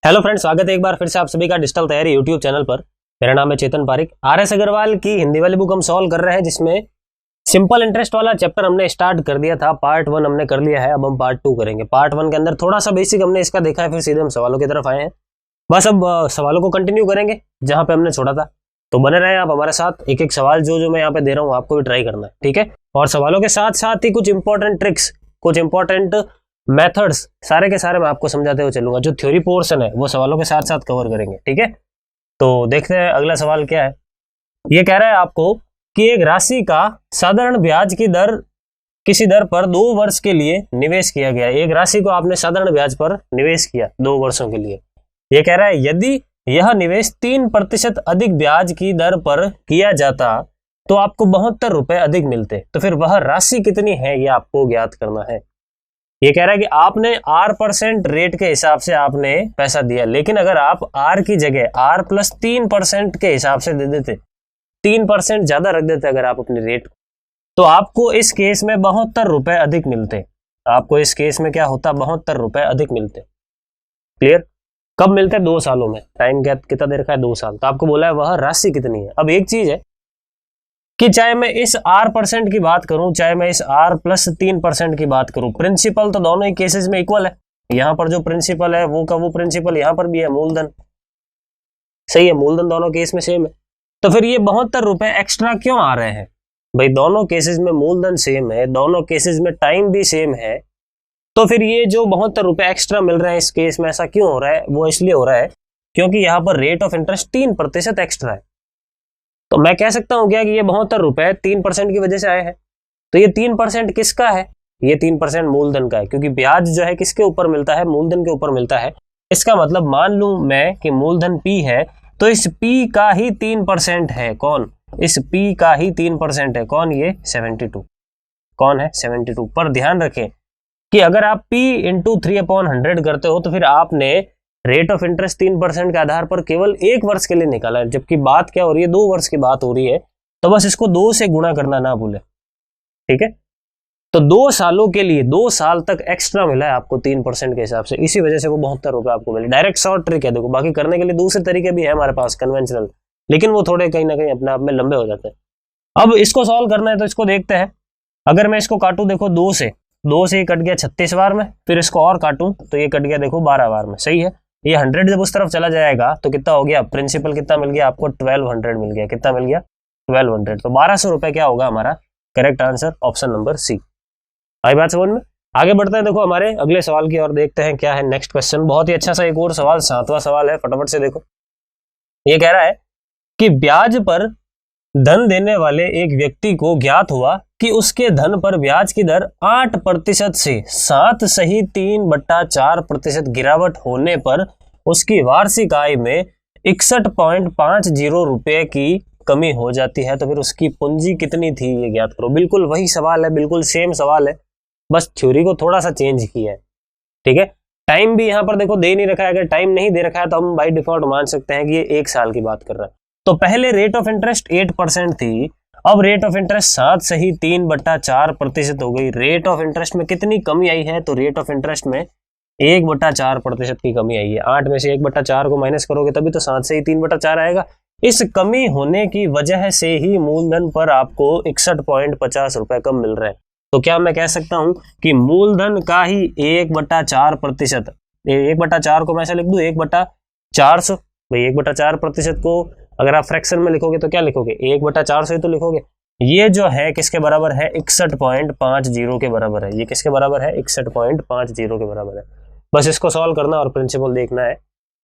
Hello friends, स्वागत है एक बार फिर से आप सभी का डिजिटल तैयारी यूट्यूब चैनल पर। मेरा नाम है चेतन पारिक। आर.एस. अग्रवाल की हिंदी वाली बुक हम सॉल्व कर रहे हैं, जिसमें सिंपल इंटरेस्ट वाला चैप्टर हमने स्टार्ट कर दिया था। पार्ट 1 हमने कर लिया है, अब हम पार्ट 2 करेंगे। पार्ट 1 के अंदर थोड़ा सा बेसिक हमने इसका देखा है, फिर सीधे हम सवालों की तरफ आए हैं। बस अब सवालों को कंटिन्यू करेंगे जहां पे हमने छोड़ा था। तो बने रहे आप हमारे साथ। एक एक सवाल जो मैं यहाँ पे दे रहा हूँ आपको भी ट्राई करना है, ठीक है। और सवालों के साथ साथ ही कुछ इंपॉर्टेंट ट्रिक्स, कुछ इंपॉर्टेंट मेथड्स सारे के सारे मैं आपको समझाते हुए चलूंगा। जो थ्योरी पोर्शन है वो सवालों के साथ साथ कवर करेंगे, ठीक है। तो देखते हैं अगला सवाल क्या है। ये कह रहा है आपको कि एक राशि का साधारण ब्याज की दर किसी दर पर 2 वर्ष के लिए निवेश किया गया। एक राशि को आपने साधारण ब्याज पर निवेश किया 2 वर्षों के लिए। ये कह रहा है यदि यह निवेश 3% अधिक ब्याज की दर पर किया जाता तो आपको 72 रुपए अधिक मिलते। तो फिर वह राशि कितनी है ये आपको ज्ञात करना है। ये कह रहा है कि आपने R% रेट के हिसाब से आपने पैसा दिया, लेकिन अगर आप R की जगह R + 3% के हिसाब से दे देते, 3% ज्यादा रख देते अगर आप अपनी रेट, तो आपको इस केस में 72 रुपए अधिक मिलते। आपको इस केस में क्या होता, 72 रुपए अधिक मिलते। क्लियर? कब मिलते? 2 सालों में। टाइम गैप कितना दे रखा है? 2 साल। तो आपको बोला है वह राशि कितनी है। अब एक चीज है कि चाहे मैं इस R% की बात करूं, चाहे मैं इस R + 3% की बात करूं, प्रिंसिपल तो दोनों ही केसेस में इक्वल है। यहां पर जो प्रिंसिपल है वो का वो प्रिंसिपल यहां पर भी है, मूलधन। सही है, मूलधन दोनों केस में सेम है। तो फिर ये 72 रुपए एक्स्ट्रा क्यों आ रहे हैं? भाई दोनों केसेस में मूलधन सेम है, दोनों केसेस में टाइम भी सेम है, तो फिर ये जो 72 रुपए एक्स्ट्रा मिल रहे हैं इस केस में, ऐसा क्यों हो रहा है? वो इसलिए हो रहा है क्योंकि यहाँ पर रेट ऑफ इंटरेस्ट 3% एक्स्ट्रा है। तो मैं कह सकता हूं क्या कि ये 72 रुपए 3% की वजह से आए हैं। तो ये 3% किसका है? ये 3% मूलधन का है, क्योंकि ब्याज जो है किसके ऊपर मिलता है? मूलधन के ऊपर मिलता है। इसका मतलब मान लूं मैं कि मूलधन P है, तो इस P का ही 3% है। कौन? इस P का ही 3% है। कौन? ये 72। कौन है? 72। पर ध्यान रखें कि अगर आप P × 3/100 करते हो तो फिर आपने रेट ऑफ इंटरेस्ट 3% के आधार पर केवल 1 वर्ष के लिए निकाला है, जबकि बात क्या हो रही है? 2 वर्ष की बात हो रही है। तो बस इसको 2 से गुणा करना ना भूले, ठीक है। तो 2 सालों के लिए 2 साल तक एक्स्ट्रा मिला है आपको 3% के हिसाब से, इसी वजह से वो 72 रुपए आपको मिले। डायरेक्ट शॉर्ट ट्रिक है। देखो बाकी करने के लिए दूसरे तरीके भी है हमारे पास कन्वेंशनल, लेकिन वो थोड़े कहीं ना कहीं अपने आप में लंबे हो जाते हैं। अब इसको सॉल्व करना है तो इसको देखते हैं। अगर मैं इसको काटूं, देखो 2 से ही कट गया 36 बार में, फिर इसको और काटूं तो ये कट गया देखो 12 बार में। सही है। ये 100 जब उस तरफ चला जाएगा तो कितना हो गया? प्रिंसिपल कितना मिल गया आपको? 1200 मिल गया। कितना मिल गया? 1200। तो 1200 रुपए क्या होगा हमारा correct answer? Option number C. आई बात समझ में? आगे बढ़ते हैं। देखो हमारे अगले सवाल की ओर देखते हैं क्या है नेक्स्ट क्वेश्चन। बहुत ही अच्छा सा एक और सवाल, 7वां सवाल है, फटाफट से देखो। ये कह रहा है कि ब्याज पर धन देने वाले एक व्यक्ति को ज्ञात हुआ कि उसके धन पर ब्याज की दर 8% से 7 सही 3/4% गिरावट होने पर उसकी वार्षिक आय में 61.50 रुपए की कमी हो जाती है। तो फिर उसकी पूंजी कितनी थी ये ज्ञात करो। बिल्कुल वही सवाल है, बिल्कुल सेम सवाल है, बस थ्योरी को थोड़ा सा चेंज किया है, ठीक है। टाइम भी यहाँ पर देखो दे नहीं रखा है। अगर टाइम नहीं दे रखा है तो हम बाई डिफॉल्ट मान सकते हैं कि ये 1 साल की बात कर रहा है। तो पहले रेट ऑफ इंटरेस्ट 8% थी, अब रेट ऑफ इंटरेस्ट 7 सही 3/4% हो गई। रेट ऑफ इंटरेस्ट में कितनी कमी आई है? तो रेट ऑफ इंटरेस्ट में 1/4% की कमी आई है। 8 में से 1/4 को माइनस करोगे तभी तो 7 से ही 3/4 आएगा। इस कमी होने की वजह से ही मूलधन पर आपको 61.50 रुपए कम मिल रहे हैं। तो क्या मैं कह सकता हूं कि मूलधन का ही 1/4%, 1/4 को मैं ऐसे लिख दूं 1/400। भाई 1/4% को अगर आप फ्रैक्शन में लिखोगे तो क्या लिखोगे? 1/400 ही तो लिखोगे। ये जो है किसके बराबर है? 61.50 के बराबर है। ये किसके बराबर है? 61.50 के बराबर है। बस इसको सॉल्व करना और प्रिंसिपल देखना है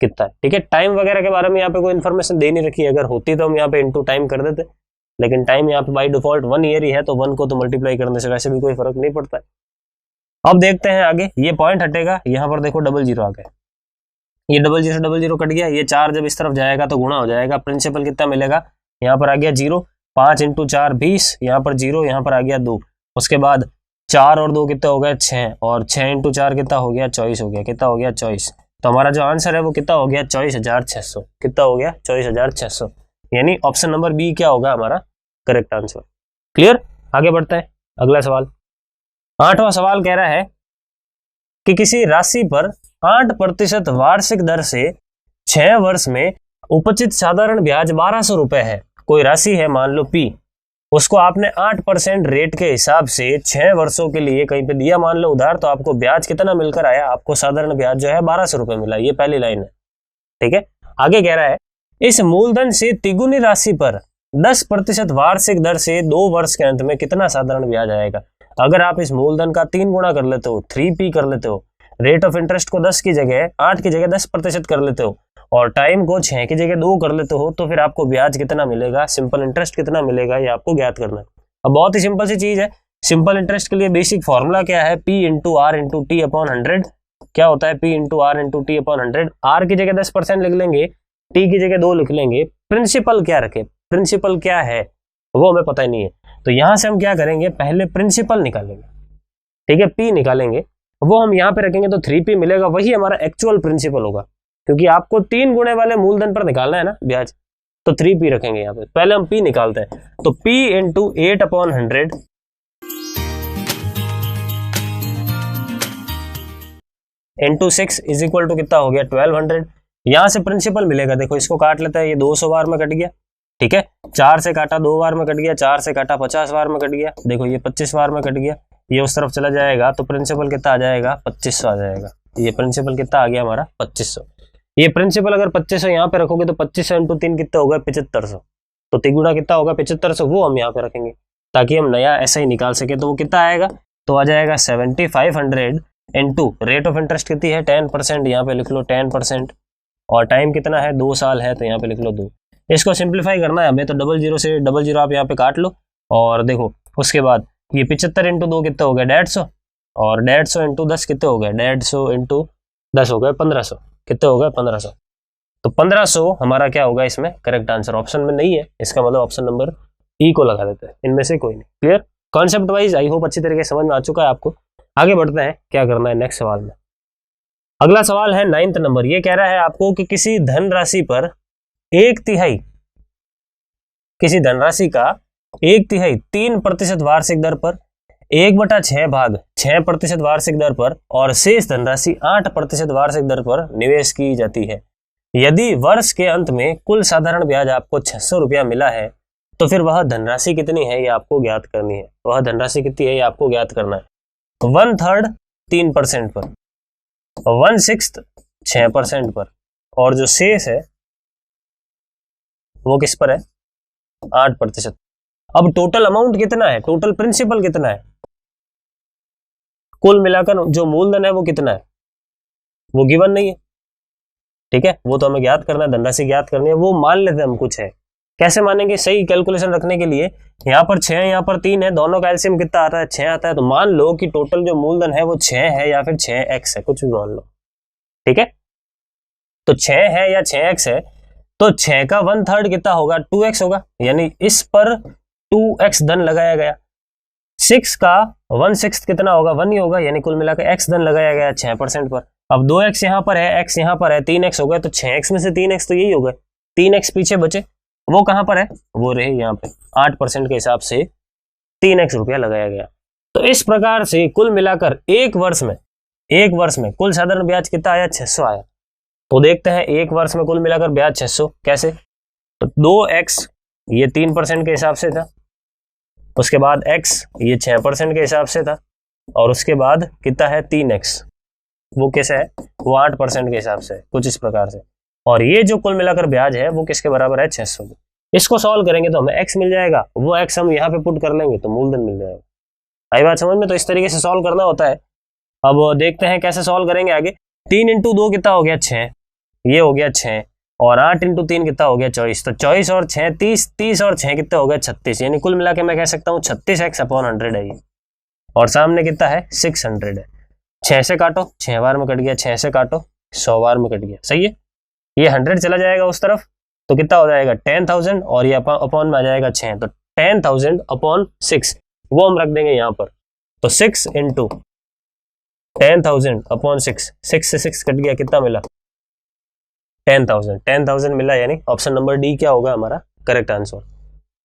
कितना है, ठीक है। टाइम वगैरह के बारे में यहाँ पे कोई इन्फॉर्मेशन दे नहीं रखी है। अगर होती तो हम यहाँ पे इंटू टाइम कर देते, लेकिन टाइम यहाँ पे बाई डिफॉल्ट 1 ईयर ही है, तो 1 को तो मल्टीप्लाई करने से वैसे भी कोई फर्क नहीं पड़ता है। अब देखते हैं आगे। ये पॉइंट हटेगा, यहाँ पर देखो 00 आ गया। ये 00 कट गया। ये 4 जब इस तरफ जाएगा तो गुणा हो जाएगा। प्रिंसिपल कितना मिलेगा? यहाँ पर आ गया 0, 5 × 4 20, यहाँ पर 0, यहाँ पर आ गया 2। उसके बाद 4 और 2 कितना हो गया? 6, और 6 × 4 कितना हो गया? 24 हो गया। कितना हो गया? 24। तो हमारा जो आंसर है वो कितना हो गया? 24,600। कितना हो गया? 24,600। यानी ऑप्शन नंबर बी क्या होगा हमारा करेक्ट आंसर। क्लियर? आगे बढ़ते हैं। अगला सवाल, 8वां सवाल कह रहा है कि किसी राशि पर 8% वार्षिक दर से 6 वर्ष में उपचित साधारण ब्याज 1200 रुपए है। कोई राशि है मान लो P, उसको आपने 8% रेट के हिसाब से 6 वर्षों के लिए कहीं पे दिया मान लो उधार, तो आपको ब्याज कितना मिलकर आया, आपको साधारण ब्याज जो है 1200 रुपए मिला। ये पहली लाइन है, ठीक है। आगे कह रहा है इस मूलधन से तिगुनी राशि पर 10% वार्षिक दर से 2 वर्ष के अंत में कितना साधारण ब्याज आएगा। अगर आप इस मूलधन का 3 गुना कर लेते हो, 3P कर लेते हो, रेट ऑफ इंटरेस्ट को 10 की जगह 8 की जगह 10% कर लेते हो और टाइम को 6 की जगह 2 कर लेते हो, तो फिर आपको ब्याज कितना मिलेगा, सिंपल इंटरेस्ट कितना मिलेगा, ये आपको ज्ञात करना है। अब बहुत ही सिंपल सी चीज है। सिंपल इंटरेस्ट के लिए बेसिक फॉर्मूला क्या है, P into R into T upon 100। क्या होता है P into R into T upon 100। R की जगह 10% लिख लेंगे, टी की जगह 2 लिख लेंगे। प्रिंसिपल क्या रखे, प्रिंसिपल क्या है वो हमें पता ही नहीं है, तो यहां से हम क्या करेंगे, पहले प्रिंसिपल निकालेंगे, ठीक है, P निकालेंगे, वो हम यहाँ पे रखेंगे तो 3P मिलेगा, वही हमारा एक्चुअल प्रिंसिपल होगा, क्योंकि आपको 3 गुणे वाले मूलधन पर निकालना है ना ब्याज, तो 3P रखेंगे यहाँ पे। पहले हम P निकालते हैं, तो P into 8 upon 100 into 6 is equal to कितना हो गया 1200। यहाँ से प्रिंसिपल मिलेगा, देखो इसको काट लेते हैं, ये 200 बार में कट गया, ठीक है, 4 से काटा 2 बार में कट गया, 4 से काटा 50 बार में कट गया, देखो ये 25 बार में कट गया, ये उस तरफ चला जाएगा तो प्रिंसिपल कितना आ जाएगा 2500 आ जाएगा। ये प्रिंसिपल कितना आ गया हमारा 2500। ये प्रिंसिपल अगर 2500 यहाँ पे रखोगे तो 2500 इंटू 3 कितना होगा 7500, तो तिगुना कितना होगा 7500, वो हम यहाँ पे रखेंगे ताकि हम नया ऐसा ही निकाल सके। तो वो कितना आएगा, तो आ जाएगा 7500 इंटू रेट ऑफ इंटरेस्ट कितनी है 10%, यहाँ पे लिख लो 10%, और टाइम कितना है 2 साल है तो यहाँ पे लिख लो 2। इसको सिंप्लीफाई करना है हमें, तो 00 से 00 आप यहाँ पे काट लो, और देखो उसके बाद ये 75 इंटू 2 कितना हो गया 150, और 150 इंटू 10 कितने हो गए, 150 इंटू 10 हो गए 1500, कितने हो गए 1500। तो 1500 हमारा क्या होगा इसमें करेक्ट आंसर, ऑप्शन में नहीं है, इसका मतलब ऑप्शन नंबर ई को लगा देते हैं, इनमें से कोई नहीं। Clear, concept wise I hope अच्छी तरीके से समझ में आ चुका है आपको। आगे बढ़ते हैं, क्या करना है नेक्स्ट सवाल में। अगला सवाल है 9th नंबर, ये कह रहा है आपको कि किसी धनराशि पर 1/3, किसी धनराशि का 1/3 3% वार्षिक दर पर 1/6 भाग 6% वार्षिक दर पर और शेष धनराशि 8% वार्षिक दर पर निवेश की जाती है। यदि वर्ष के अंत में कुल साधारण ब्याज आपको 600 रुपया मिला है, तो फिर वह धनराशि कितनी है ये आपको ज्ञात करनी है। वह धनराशि कितनी है ये आपको ज्ञात करना है। 1/3 3% पर, 1/6 6% पर, और जो शेष है वो किस पर है 8%। अब टोटल अमाउंट कितना है, टोटल प्रिंसिपल कितना है, कुल मिलाकर जो मूलधन है वो कितना है, वो गिवन नहीं है, ठीक है, वो तो हमें ज्ञात करना है, धनराशि ज्ञात करनी है, वो मान लेते हैं हम कुछ है। कैसे मानेंगे, सही कैलकुलेशन रखने के लिए, यहाँ पर 6 यहाँ पर 3 है, दोनों का एलसीएम कितना आता है 6 आता है, तो मान लो कि टोटल जो मूलधन है वो 6 है या फिर 6x है, कुछ भी मान लो, ठीक है। तो 6 है या 6x है, तो 6 का 1/3 कितना होगा 2x होगा, यानी इस पर 2x धन लगाया गया। 6 का 1/6 कितना होगा 1 ही होगा, यानी कुल मिलाकर x धन लगाया गया 6% पर। अब 2x यहाँ पर है, x यहाँ पर है, 3x हो गया, तो 6x में से 3x तो यही हो गए, 3x पीछे बचे, वो कहाँ पर है, वो रहे यहाँ पे 8% के हिसाब से 3x रुपया लगाया गया। तो इस प्रकार से कुल मिलाकर एक वर्ष में कुल साधारण ब्याज कितना आया 600 आया। तो देखते हैं एक वर्ष में कुल मिलाकर ब्याज 600 कैसे, तो 2x ये 3% के हिसाब से था, उसके बाद x ये 6% के हिसाब से था, और उसके बाद कितना है 3x, वो कैसे है वो 8% के हिसाब से, कुछ इस प्रकार से। और ये जो कुल मिलाकर ब्याज है वो किसके बराबर है 600। इसको सॉल्व करेंगे तो हमें x मिल जाएगा, वो x हम यहाँ पे पुट कर लेंगे तो मूलधन मिल जाएगा। आई बात समझ में, तो इस तरीके से सॉल्व करना होता है। अब देखते हैं कैसे सॉल्व करेंगे आगे। 3 इंटू 2 कितना हो गया 6, ये हो गया 6, और 8 इंटू 3 कितना हो गया 24, तो 24 और 6 30, 30 और 6 कितना हो गया 36, यानी कुल मिला के मैं कह सकता हूँ 36x अपॉन 100 है ये, और सामने कितना है 600 है। 6 से काटो 6 बार में कट गया, 6 से काटो 100 बार में कट गया, सही है। ये 100 चला जाएगा उस तरफ तो कितना हो जाएगा 10,000, और ये अपॉन में आ जाएगा 6, तो 10,000 अपॉन 6 वो हम रख देंगे यहाँ पर। तो 6 इंटू 10,000 अपॉन 6, 6 से 6 कट गया, कितना मिला 10,000, 10,000 मिला, यानी ऑप्शन नंबर डी क्या होगा हमारा करेक्ट आंसर।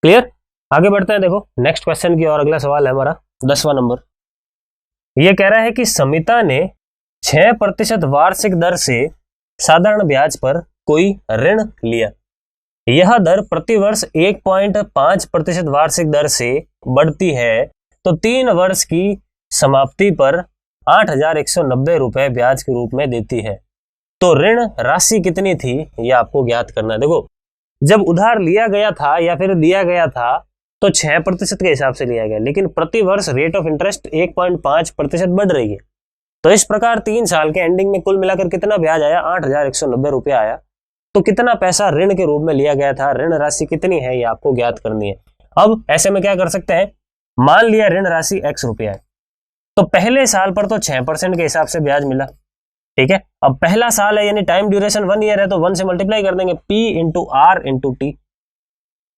क्लियर, आगे बढ़ते हैं। देखो नेक्स्ट क्वेश्चन की और अगला सवाल है हमारा 10वां नंबर। ये कह रहा है कि समिता ने 6% वार्षिक दर से साधारण ब्याज पर कोई ऋण लिया, यह दर प्रतिवर्ष 1.5% वार्षिक दर से बढ़ती है, तो 3 वर्ष की समाप्ति पर 8,190 रुपए ब्याज के रूप में देती है। तो ऋण राशि कितनी थी यह आपको ज्ञात करना है। देखो, जब उधार लिया गया था या फिर दिया गया था तो 6% के हिसाब से लिया गया, लेकिन प्रति वर्ष रेट ऑफ इंटरेस्ट 1.5% बढ़ रही है। तो इस प्रकार 3 साल के एंडिंग में कुल मिलाकर कितना ब्याज आया, 8,190 रुपया आया। तो कितना पैसा ऋण के रूप में लिया गया था, ऋण राशि कितनी है ये आपको ज्ञात करनी है। अब ऐसे में क्या कर सकते हैं, मान लिया ऋण राशि x रुपया है, तो पहले साल पर तो 6% के हिसाब से ब्याज मिला, ठीक है। अब पहला साल है यानी टाइम ड्यूरेशन 1 ईयर है, तो 1 से मल्टीप्लाई कर देंगे, P into R into T.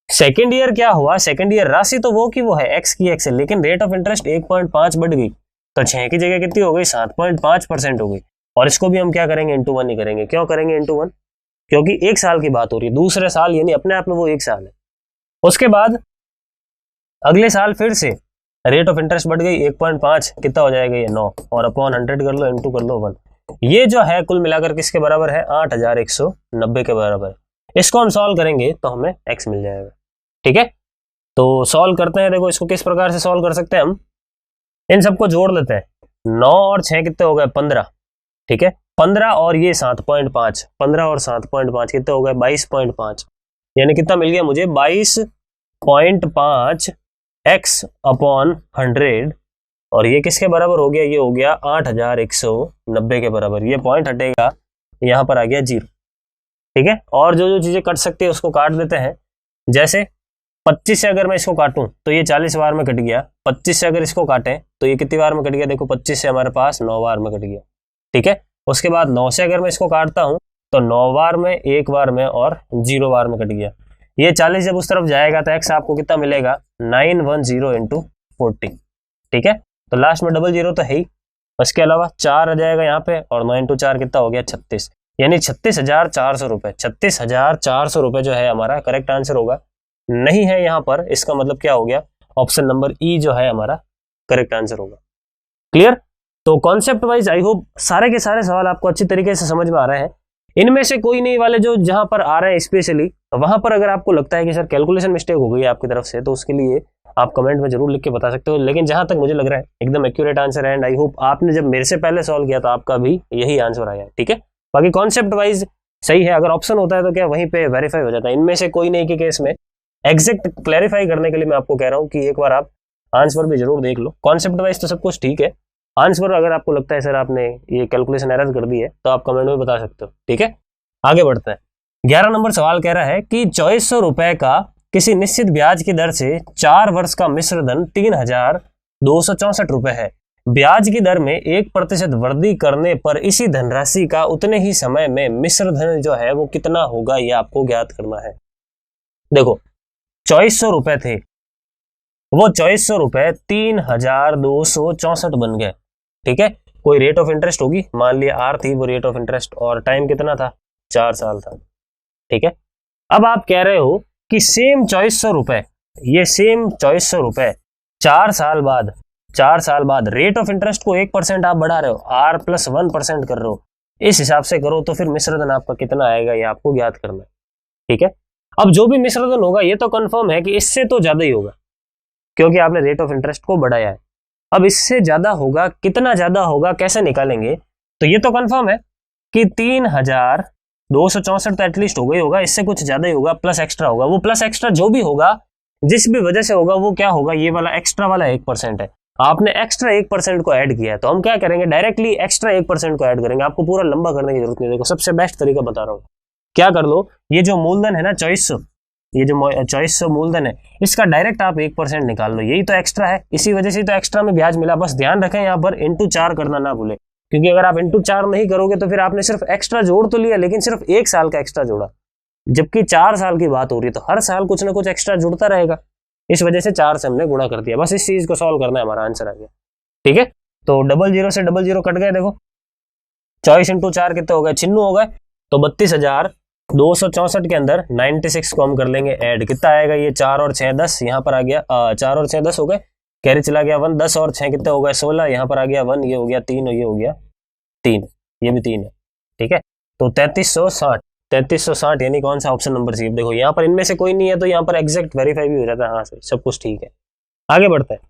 Second year क्या हुआ, सेकेंड ईयर राशि तो वो की वो है, x की x है, लेकिन रेट ऑफ इंटरेस्ट 1.5 बढ़ गई, तो 6 की जगह कितनी हो गई, 7.5% हो गई। और इसको भी हम क्या करेंगे, इंटू 1 ही करेंगे। क्यों करेंगे इंटू 1, क्योंकि 1 साल की बात हो रही है, दूसरे साल यानी अपने आप में वो 1 साल है। उसके बाद अगले साल फिर से रेट ऑफ इंटरेस्ट बढ़ गई 1.5, कितना हो जाएगा ये 9, और अपॉन 100 कर लो, इंटू कर लो 1। ये जो है कुल मिलाकर किसके बराबर है, 8,190 के बराबर है। इसको हम सॉल्व करेंगे तो हमें x मिल जाएगा, ठीक है। तो सॉल्व करते हैं। देखो इसको किस प्रकार से सॉल्व कर सकते हैं, हम इन सबको जोड़ लेते हैं। 9 और 6 कितने हो गए, 15, ठीक है। 15 और ये 7.5, 15 और 7.5 कितने हो गए, 22.5, यानी कितना मिल गया मुझे, 22.5 x अपॉन 100, और ये किसके बराबर हो गया, ये हो गया 8,190 के बराबर। ये पॉइंट हटेगा, यहां पर आ गया 0, ठीक है। और जो जो चीजें कट सकती है उसको काट देते हैं। जैसे 25 से अगर मैं इसको काटूं तो ये 40 बार में कट गया, 25 से अगर इसको काटें तो ये कितनी बार में कट गया, देखो 25 से हमारे पास 9 बार में कट गया, ठीक है। उसके बाद 9 से अगर मैं इसको काटता हूं तो 9 बार में, 1 बार में और 0 बार में कट गया। ये 40 जब उस तरफ जाएगा तो x आपको कितना मिलेगा, 910 इंटू 40, ठीक है। तो लास्ट में डबल 0 तो है ही, उसके अलावा 4 आ जाएगा यहाँ पे, और 9 इंटू 4 कितना हो गया, 36, यानी 36,400 रुपए। 36,400 रुपए जो है हमारा करेक्ट आंसर होगा। नहीं है यहाँ पर, इसका मतलब क्या हो गया, ऑप्शन नंबर ई जो है हमारा करेक्ट आंसर होगा। क्लियर। तो कॉन्सेप्ट वाइज आई होप सारे के सारे सवाल आपको अच्छी तरीके से समझ में आ रहे हैं। इनमें से कोई नहीं वाले जो जहां पर आ रहे हैं स्पेशली, वहां पर अगर आपको लगता है कि सर कैलकुलेशन मिस्टेक हो गई है आपकी तरफ से, तो उसके लिए आप कमेंट में जरूर लिख के बता सकते हो। लेकिन जहां तक मुझे लग रहा है एकदम एक्यूरेट आंसर है, एंड आई होप आपने जब मेरे से पहले सॉल्व किया तो आपका भी यही आंसर आया है, ठीक है। बाकी कॉन्सेप्ट वाइज सही है, अगर ऑप्शन होता है तो क्या वहीं पे वेरीफाई हो जाता है। इनमें से कोई नहीं के केस में एग्जैक्ट क्लैरिफाई करने के लिए मैं आपको कह रहा हूँ कि एक बार आप आंसर भी जरूर देख लो। कॉन्सेप्ट वाइज तो सब कुछ ठीक है, आंसर अगर आपको लगता है सर आपने ये कैलकुलेशन एरर कर दी है तो आप कमेंट में बता सकते हो, ठीक है। आगे बढ़ते हैं। 11 नंबर सवाल कह रहा है कि 2400 रुपए का किसी निश्चित ब्याज की दर से 4 वर्ष का मिश्र धन 3,264 रुपए है। ब्याज की दर में 1% वृद्धि करने पर इसी धनराशि का उतने ही समय में मिश्र धन जो है वो कितना होगा, ये आपको ज्ञात करना है। देखो 2400 रुपए थे, वो 2400 रुपए 3,264 बन गए, ठीक है। कोई रेट ऑफ इंटरेस्ट होगी, मान लिया आर थी वो रेट ऑफ इंटरेस्ट, और टाइम कितना था, 4 साल था, ठीक है। अब आप कह रहे हो कि सेम 2400 रुपए, ये सेम 2400 रुपए 4 साल बाद रेट ऑफ इंटरेस्ट को 1% आप बढ़ा रहे हो, आर प्लस 1% कर रहे हो, इस हिसाब से करो तो फिर मिश्र धन आपका कितना आएगा ये आपको ज्ञात करना है, ठीक है। अब जो भी मिश्र धन होगा ये तो कंफर्म है कि इससे तो ज्यादा ही होगा, क्योंकि आपने रेट ऑफ इंटरेस्ट को बढ़ाया है। अब इससे ज्यादा होगा, कितना ज्यादा होगा कैसे निकालेंगे, तो ये तो कंफर्म है कि 3,264 तो एटलीस्ट हो गई होगा, इससे कुछ ज्यादा ही होगा, प्लस एक्स्ट्रा होगा। वो प्लस एक्स्ट्रा जो भी होगा, जिस भी वजह से होगा, वो क्या होगा, ये वाला एक्स्ट्रा वाला 1% है। आपने एक्स्ट्रा 1% को ऐड किया है, तो हम क्या करेंगे, डायरेक्टली एक्स्ट्रा 1% को ऐड करेंगे। आपको पूरा लंबा करने की जरूरत नहीं। देखो सबसे बेस्ट तरीका बता रहा हूँ, क्या कर लो, ये जो मूलधन है ना 2400, ये जो 2400 मूलधन है, इसका डायरेक्ट आप 1% निकाल लो, यही तो एक्स्ट्रा है, इसी वजह से तो एक्स्ट्रा में ब्याज मिला। बस ध्यान रखें यहाँ पर इंटू 4 करना ना भूले, क्योंकि अगर आप इंटू 4 नहीं करोगे तो फिर आपने सिर्फ एक्स्ट्रा जोड़ तो लिया, लेकिन सिर्फ 1 साल का एक्स्ट्रा जोड़ा, जबकि 4 साल की बात हो रही है, तो हर साल कुछ ना कुछ एक्स्ट्रा जुड़ता रहेगा। इस वजह से 4 से हमने गुणा कर दिया। बस इस चीज को सॉल्व करना है, हमारा आंसर आ गया, ठीक है। तो 00 से 00 कट गए। देखो 24 इंटू 4 कितने हो गए, 96 हो गए। तो 32,264 के अंदर 96 को हम कर लेंगे ऐड, कितना आएगा, ये 4 और 6 10, यहाँ पर आ गया 4 और 6 10 हो गए, कैरी चला गया 1, 10 और 6 कितने हो गए 16, यहाँ पर आ गया 1, ये हो गया 3 और ये हो गया 3, ये भी 3 है, ठीक है। तो 3360 यानी कौन सा ऑप्शन नंबर सी। देखो यहाँ पर इनमें से कोई नहीं है तो यहाँ पर एग्जैक्ट वेरीफाई भी हो जाता है, हाँ से सब कुछ ठीक है। आगे बढ़ते हैं,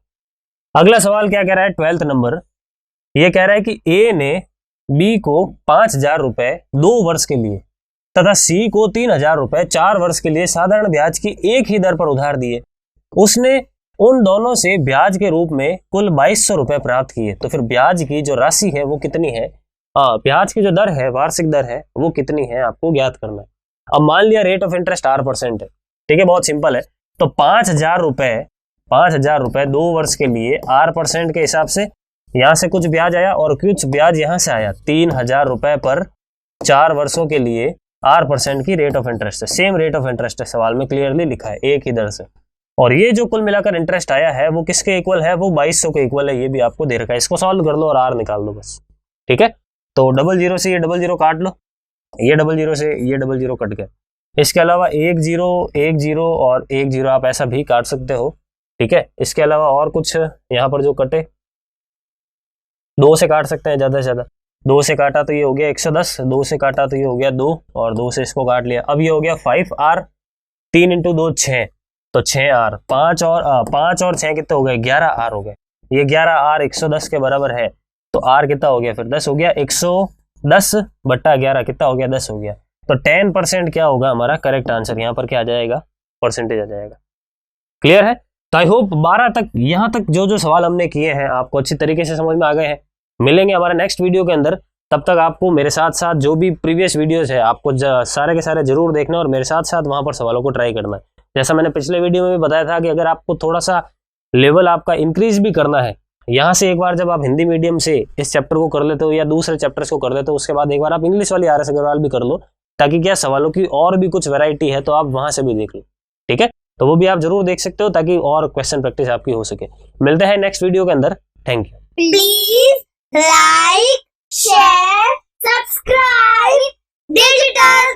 अगला सवाल क्या कह रहा है, 12th नंबर। ये कह रहा है कि ए ने बी को 5,000 रुपए 2 वर्ष के लिए तथा सी को 3,000 रुपए 4 वर्ष के लिए साधारण ब्याज की एक ही दर पर उधार दिए। उसने उन दोनों से ब्याज के रूप में कुल 2,200 रुपए प्राप्त किए। तो फिर ब्याज की जो राशि है वो कितनी है, ब्याज की जो दर है, वार्षिक दर है, वो कितनी है आपको ज्ञात करना है। अब मान लिया रेट ऑफ इंटरेस्ट 8% है, ठीक है, बहुत सिंपल है। तो 5,000 रुपए 2 वर्ष के लिए 8% के हिसाब से यहाँ से कुछ ब्याज आया और कुछ ब्याज यहाँ से आया, 3,000 रुपए पर 4 वर्षों के लिए 8% की रेट ऑफ इंटरेस्ट है। सेम रेट ऑफ इंटरेस्ट है, सवाल में क्लियरली लिखा है, एक ही दर से। और ये जो कुल मिलाकर इंटरेस्ट आया है वो किसके इक्वल है, वो 2,200 के इक्वल है, ये भी आपको दे रखा है। इसको सॉल्व कर लो और आर निकाल लो बस, ठीक है। तो 00 से ये 00 काट लो, ये 00 से ये 00 कट गया। इसके अलावा 10 और 10 आप ऐसा भी काट सकते हो, ठीक है। इसके अलावा और कुछ यहाँ पर जो कटे, 2 से काट सकते हैं ज्यादा से ज्यादा। 2 से काटा तो ये हो गया 110, 2 से काटा तो ये हो गया 2 और 2 से इसको काट लिया। अब ये हो गया 5R, 3 × 2 6, तो 6R, 5 और 6 कितने हो गए, 11R हो गए। ये 11R 110 के बराबर है, तो R कितना हो गया, फिर 10 हो गया। 110 बट्टा 11 कितना हो गया, 10 हो गया। तो 10% क्या होगा हमारा करेक्ट आंसर, यहाँ पर क्या आ जाएगा, परसेंटेज आ जाएगा। क्लियर है। तो आई होप 12 तक, यहाँ तक जो सवाल हमने किए हैं आपको अच्छी तरीके से समझ में आ गए हैं। मिलेंगे हमारे नेक्स्ट वीडियो के अंदर, तब तक आपको मेरे साथ साथ जो भी प्रीवियस वीडियोस है आपको सारे के सारे जरूर देखना और मेरे साथ साथ वहां पर सवालों को ट्राई करना है। जैसा मैंने पिछले वीडियो में भी बताया था कि अगर आपको थोड़ा सा लेवल आपका इंक्रीज भी करना है, यहाँ से एक बार जब आप हिंदी मीडियम से इस चैप्टर को कर लेते हो या दूसरे चैप्टर्स को कर लेते हो, उसके बाद एक बार आप इंग्लिश वाली आर एस अग्रवाल भी कर लो, ताकि क्या सवालों की और भी कुछ वैरायटी है तो आप वहां से भी देख लो, ठीक है। तो वो भी आप जरूर देख सकते हो ताकि और क्वेश्चन प्रैक्टिस आपकी हो सके। मिलते हैं नेक्स्ट वीडियो के अंदर, thank you. Please like, share, subscribe digital